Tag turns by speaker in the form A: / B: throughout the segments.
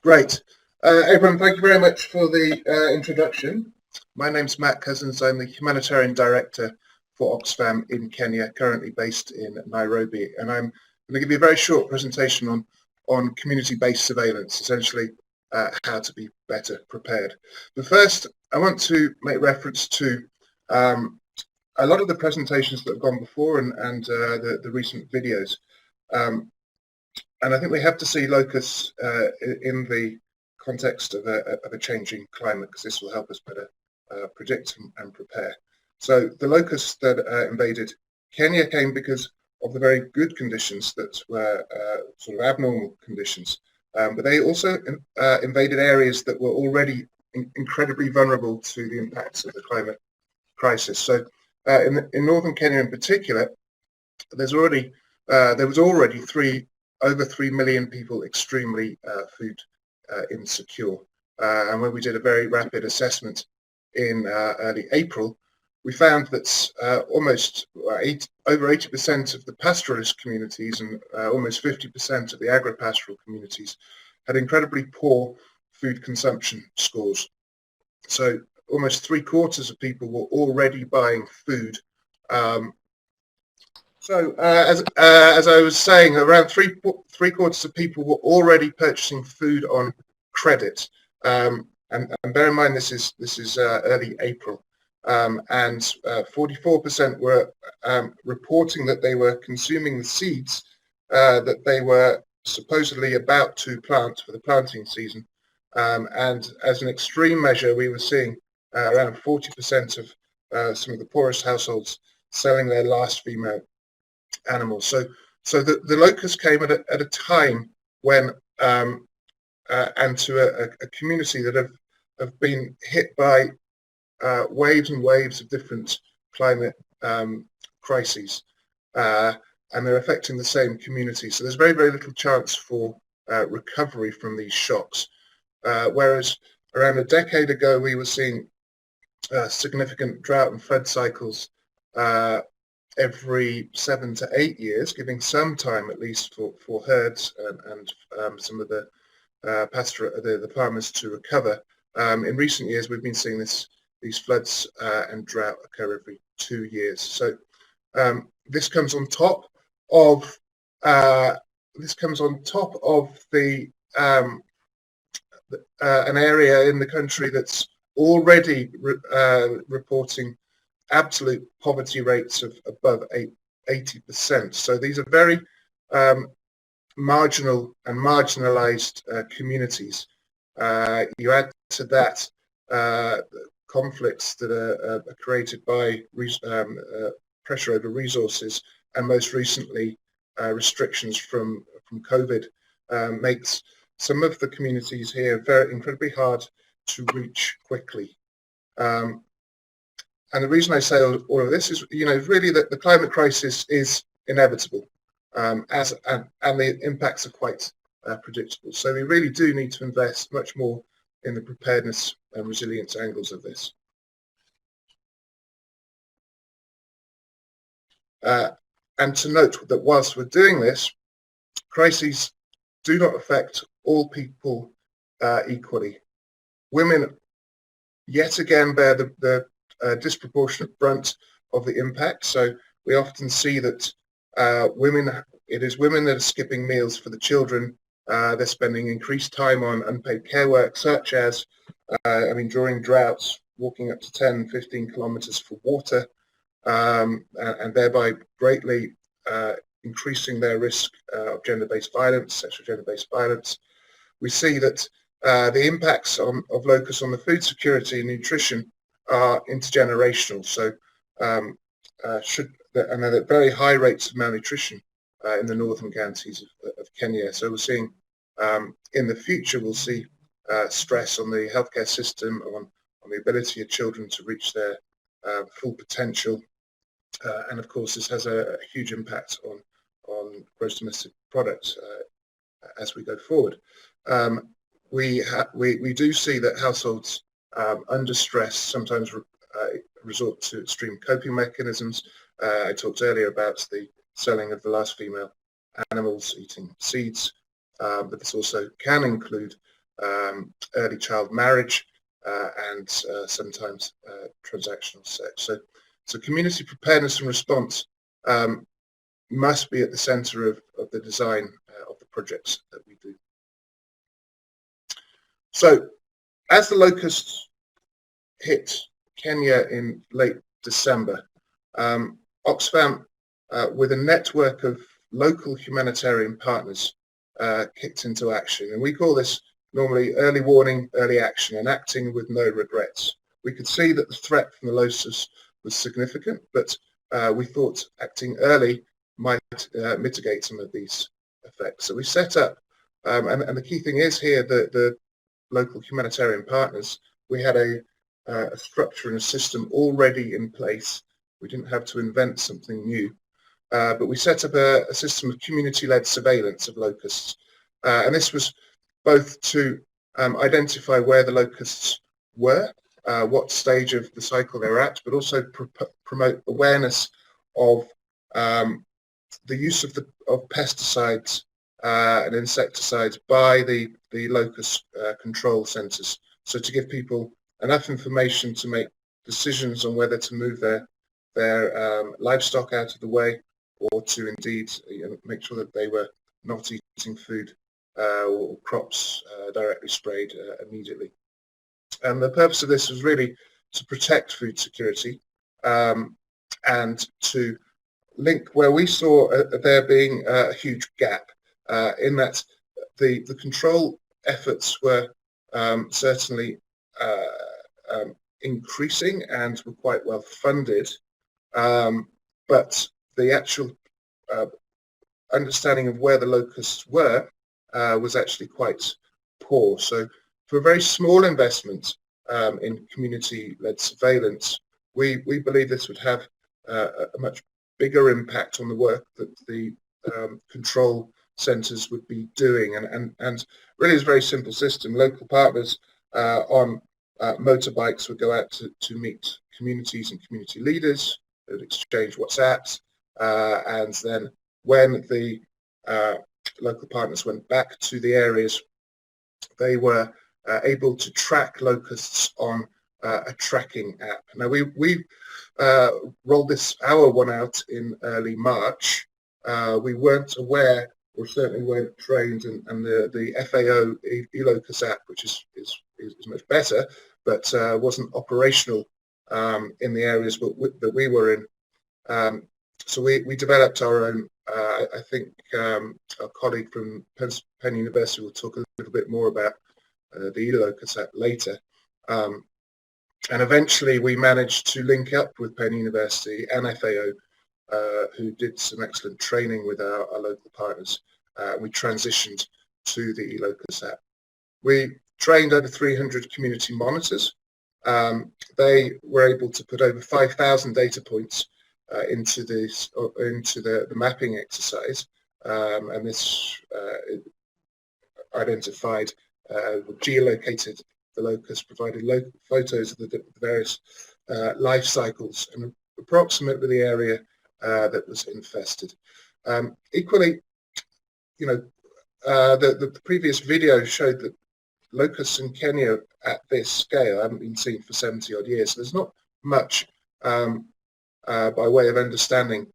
A: Great. Abram, thank you very much for the introduction. My name's Matt Cousins. I'm the Humanitarian Director for Oxfam in Kenya, currently based in Nairobi. And I'm going to give you a very short presentation on community-based surveillance, essentially how to be better prepared. But first, I want to make reference to a lot of the presentations that have gone before and the recent videos. And I think we have to see locusts in the context of a changing climate, because this will help us better predict and prepare. So the locusts that invaded Kenya came because of the very good conditions that were sort of abnormal conditions. But they also invaded areas that were already incredibly vulnerable to the impacts of the climate crisis. So in northern Kenya in particular, there was already over 3 million people extremely food insecure. And when we did a very rapid assessment in early April, we found that over 80% of the pastoralist communities and almost 50% of the agri-pastoral communities had incredibly poor food consumption scores. So almost 3/4 of people were already buying food. As I was saying, around three-quarters of people were already purchasing food on credit, and bear in mind this is early April, and 44% were reporting that they were consuming the seeds that they were supposedly about to plant for the planting season, and as an extreme measure, we were seeing around 40% of some of the poorest households selling their last female animals. So the locusts came at a time when and to a community that have been hit by waves and waves of different climate crises, and they're affecting the same community. So there's very, very little chance for recovery from these shocks. Whereas around a decade ago, we were seeing significant drought and flood cycles every 7 to 8 years, giving some time at least for herds and some of the the farmers to recover. In recent years, we've been seeing these floods and drought occur every 2 years. So this comes on top of the an area in the country that's already reporting absolute poverty rates of above 80%. So these are very marginal and marginalized communities. You add to that conflicts that are created by pressure over resources, and most recently restrictions from COVID, makes some of the communities here very incredibly hard to reach quickly. And the reason I say all of this is, really that the climate crisis is inevitable, and the impacts are quite predictable. So we really do need to invest much more in the preparedness and resilience angles of this. And to note that whilst we're doing this, crises do not affect all people equally. Women yet again bear the disproportionate brunt of the impact. So we often see that it is women that are skipping meals for the children. They're spending increased time on unpaid care work, such as, during droughts, walking up to 10, 15 kilometers for water, and thereby greatly increasing their risk of gender-based violence, sexual gender-based violence. We see that the impacts of locusts on the food security and nutrition are intergenerational. So and at very high rates of malnutrition in the northern counties of Kenya. So we're seeing in the future, we'll see stress on the healthcare system, on the ability of children to reach their full potential. And of course, this has a huge impact on gross domestic product as we go forward. We do see that households under stress sometimes resort to extreme coping mechanisms. I talked earlier about the selling of the last female animals, eating seeds, but this also can include early child marriage, and sometimes transactional sex. So community preparedness and response must be at the centre of the design of the projects that we do. So as the locusts hit Kenya in late December, Oxfam, with a network of local humanitarian partners, kicked into action. And we call this normally early warning, early action, and acting with no regrets. We could see that the threat from the locusts was significant, but we thought acting early might mitigate some of these effects. So we set up, and the key thing is here, the local humanitarian partners, we had a structure and a system already in place. We didn't have to invent something new, but we set up a system of community-led surveillance of locusts. And this was both to identify where the locusts were, what stage of the cycle they're at, but also promote awareness of the use of pesticides and insecticides by the locust control centres. So to give people enough information to make decisions on whether to move their livestock out of the way, or to indeed make sure that they were not eating food or crops directly sprayed immediately. And the purpose of this was really to protect food security and to link where we saw there being a huge gap in that the control efforts were certainly increasing and were quite well funded, but the actual understanding of where the locusts were was actually quite poor. So for a very small investment in community-led surveillance, we believe this would have a much bigger impact on the work that the control centres would be doing. And really it's a very simple system. Local partners on motorbikes would go out to meet communities and community leaders. They would exchange WhatsApps, and then when the local partners went back to the areas, they were able to track locusts on a tracking app. Now we rolled our one out in early March. We weren't aware, or certainly weren't trained, and the FAO eLocust app, which is much better, but wasn't operational in the areas that we were in. So we developed our own. I think our colleague from Penn University will talk a little bit more about the eLocust app later. And eventually we managed to link up with Penn University and FAO, who did some excellent training with our local partners. We transitioned to the eLocust app. We trained over 300 community monitors. They were able to put over 5,000 data points into the mapping exercise, and this identified, geolocated the locust, provided photos of the various life cycles and approximately the area that was infested. Equally, the previous video showed that locusts in Kenya at this scale haven't been seen for 70 odd years. So there's not much by way of understanding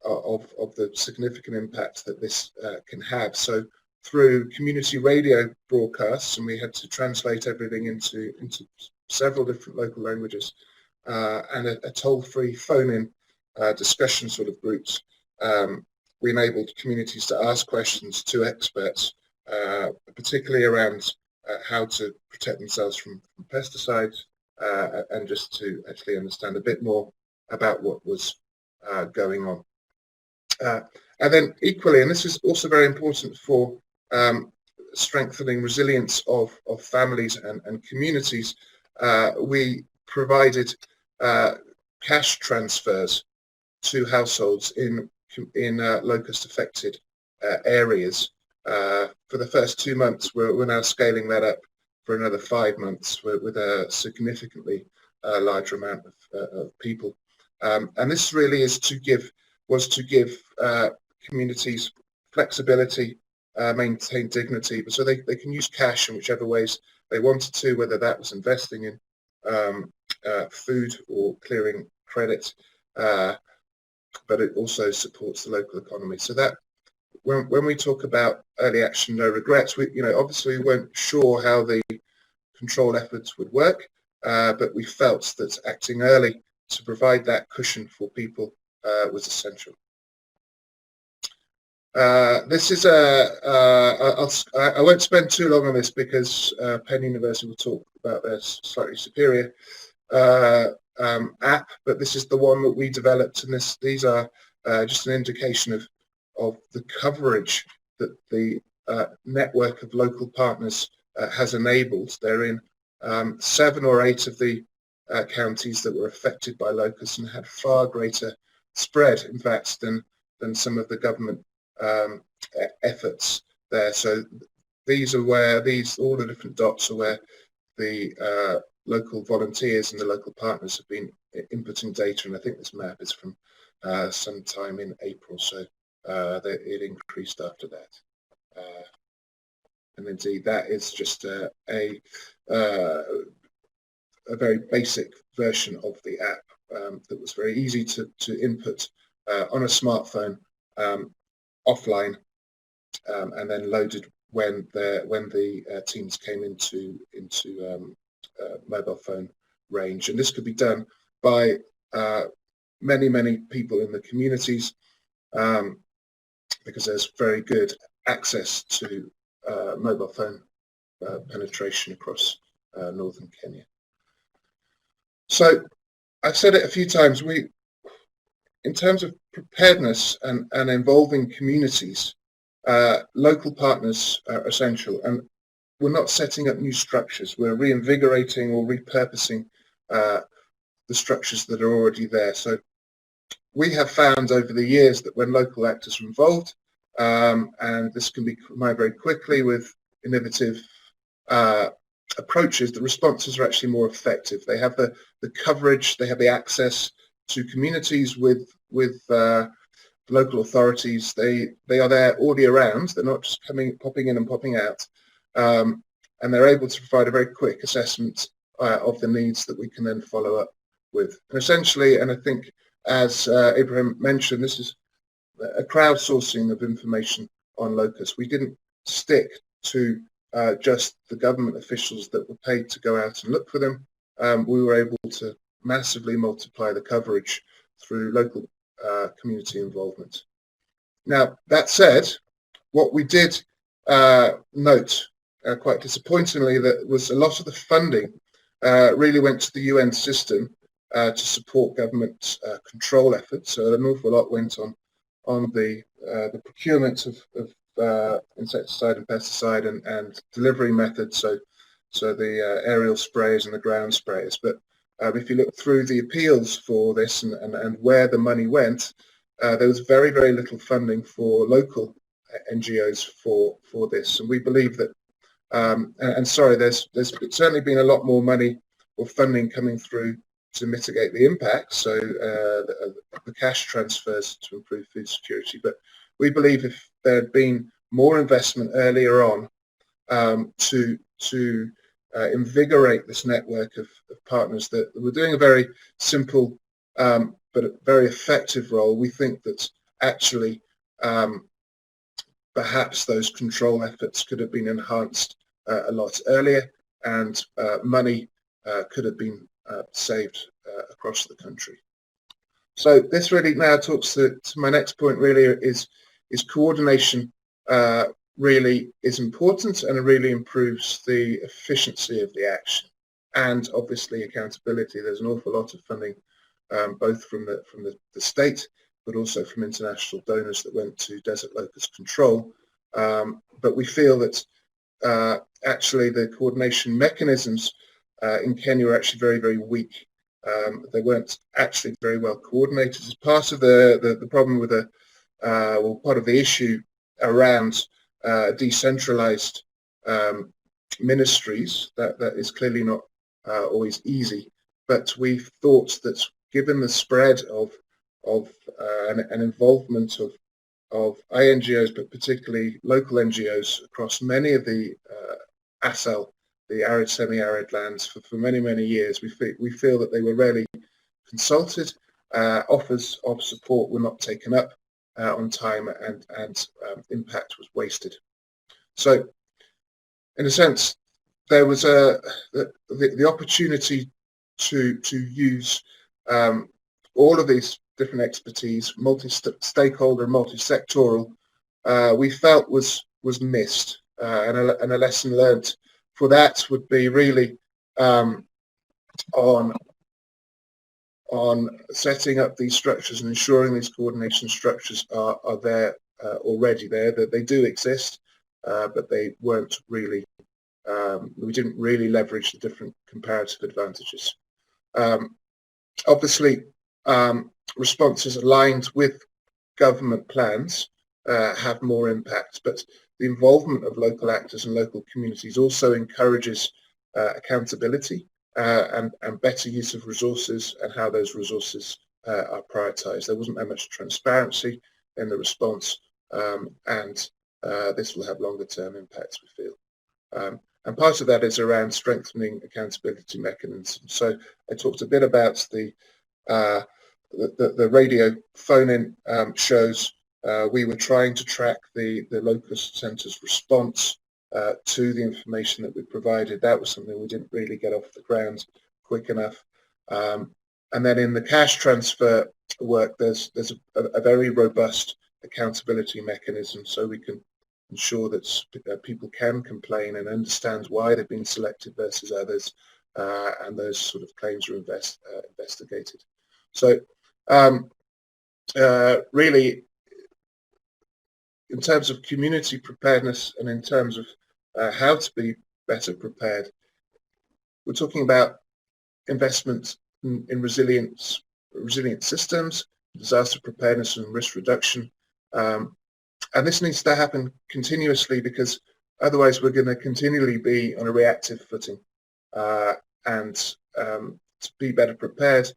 A: of the significant impact that this can have. So through community radio broadcasts, and we had to translate everything into several different local languages, and a toll-free phone-in discussion sort of groups, we enabled communities to ask questions to experts, particularly around how to protect themselves from pesticides, and just to actually understand a bit more about what was going on. And then equally, and this is also very important for strengthening resilience of families and communities, we provided cash transfers to households in locust affected areas. For the first 2 months, we're now scaling that up for another 5 months with a significantly larger amount of people. And this really was to give communities flexibility maintain dignity, but so they can use cash in whichever ways they wanted to, whether that was investing in food or clearing credit, but it also supports the local economy. So that when we talk about early action, no regrets, we obviously we weren't sure how the control efforts would work, but we felt that acting early to provide that cushion for people was essential. This is I won't spend too long on this because Penn University will talk about their slightly superior app, but this is the one that we developed, and these are just an indication of the coverage that the network of local partners has enabled. They're in 7 or 8 of the counties that were affected by locusts and had far greater spread, in fact, than some of the government efforts there. So these are where all the different dots are where the local volunteers and the local partners have been inputting data, and I think this map is from sometime in April, so it increased after that. And indeed, that is just a very basic version of the app that was very easy to input on a smartphone offline, and then loaded when the teams came into mobile phone range. And this could be done by many people in the communities because there's very good access to mobile phone penetration across northern Kenya. So I've said it a few times, in terms of preparedness and involving communities, local partners are essential, and we're not setting up new structures. We're reinvigorating or repurposing the structures that are already there. So we have found over the years that when local actors are involved, and this can be combined very quickly with innovative approaches, the responses are actually more effective. They have the coverage, they have the access to communities with local authorities. They are there all year round. They're not just popping in and popping out, and they're able to provide a very quick assessment of the needs that we can then follow up with. And essentially, and I think as Ibrahim mentioned, this is a crowdsourcing of information on locusts. We didn't stick to just the government officials that were paid to go out and look for them. We were able to massively multiply the coverage through local community involvement. Now, that said, what we did note quite disappointingly that was a lot of the funding really went to the UN system to support government control efforts. So an awful lot went on the procurement of insecticide and pesticide and delivery methods, so the aerial sprayers and the ground sprayers. But if you look through the appeals for this and where the money went, there was very little funding for local NGOs for this, and we believe that there's certainly been a lot more money or funding coming through to mitigate the impact, so the cash transfers to improve food security. But we believe if there had been more investment earlier on to invigorate this network of partners that were doing a very simple but a very effective role, we think that actually perhaps those control efforts could have been enhanced a lot earlier, and money could have been saved across the country. So this really now talks to my next point. Really is coordination really is important, and it really improves the efficiency of the action, and obviously accountability. There's an awful lot of funding both from the state but also from international donors that went to desert locust control, but we feel that actually the coordination mechanisms in Kenya are actually very weak. They weren't actually very well coordinated. As part of the problem with part of the issue around decentralized ministries, that is clearly not always easy, but we thought that given the spread of an involvement of of INGOs, but particularly local NGOs across many of the ASAL, the arid, semi-arid lands, for many, many years. We feel that they were rarely consulted, offers of support were not taken up on time, and impact was wasted. So, in a sense, there was the opportunity to use all of these different expertise, multi-stakeholder, multi-sectoral, we felt was missed, and a lesson learnt for that would be really on setting up these structures and ensuring these coordination structures are there already there, that they do exist, but they weren't really, we didn't really leverage the different comparative advantages. Obviously, responses aligned with government plans have more impact, but the involvement of local actors and local communities also encourages accountability and better use of resources and how those resources are prioritised. There wasn't that much transparency in the response, and this will have longer term impacts, we feel. And part of that is around strengthening accountability mechanisms. So I talked a bit about the radio phone-in shows. We were trying to track the Locust Centre's response to the information that we provided. That was something we didn't really get off the ground quick enough. And then in the cash transfer work, there's a very robust accountability mechanism, so we can ensure that people can complain and understand why they've been selected versus others, and those sort of claims are investigated. So really, in terms of community preparedness and in terms of how to be better prepared, we're talking about investment in resilient systems, disaster preparedness and risk reduction. And this needs to happen continuously, because otherwise we're going to continually be on a reactive footing. And to be better prepared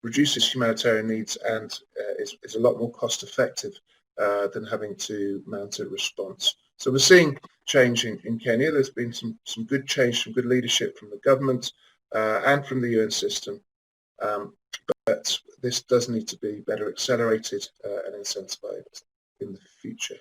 A: reduces humanitarian needs and is a lot more cost effective than having to mount a response. So we're seeing change in Kenya. There's been some good change, some good leadership from the government and from the UN system. But this does need to be better accelerated and incentivized in the future.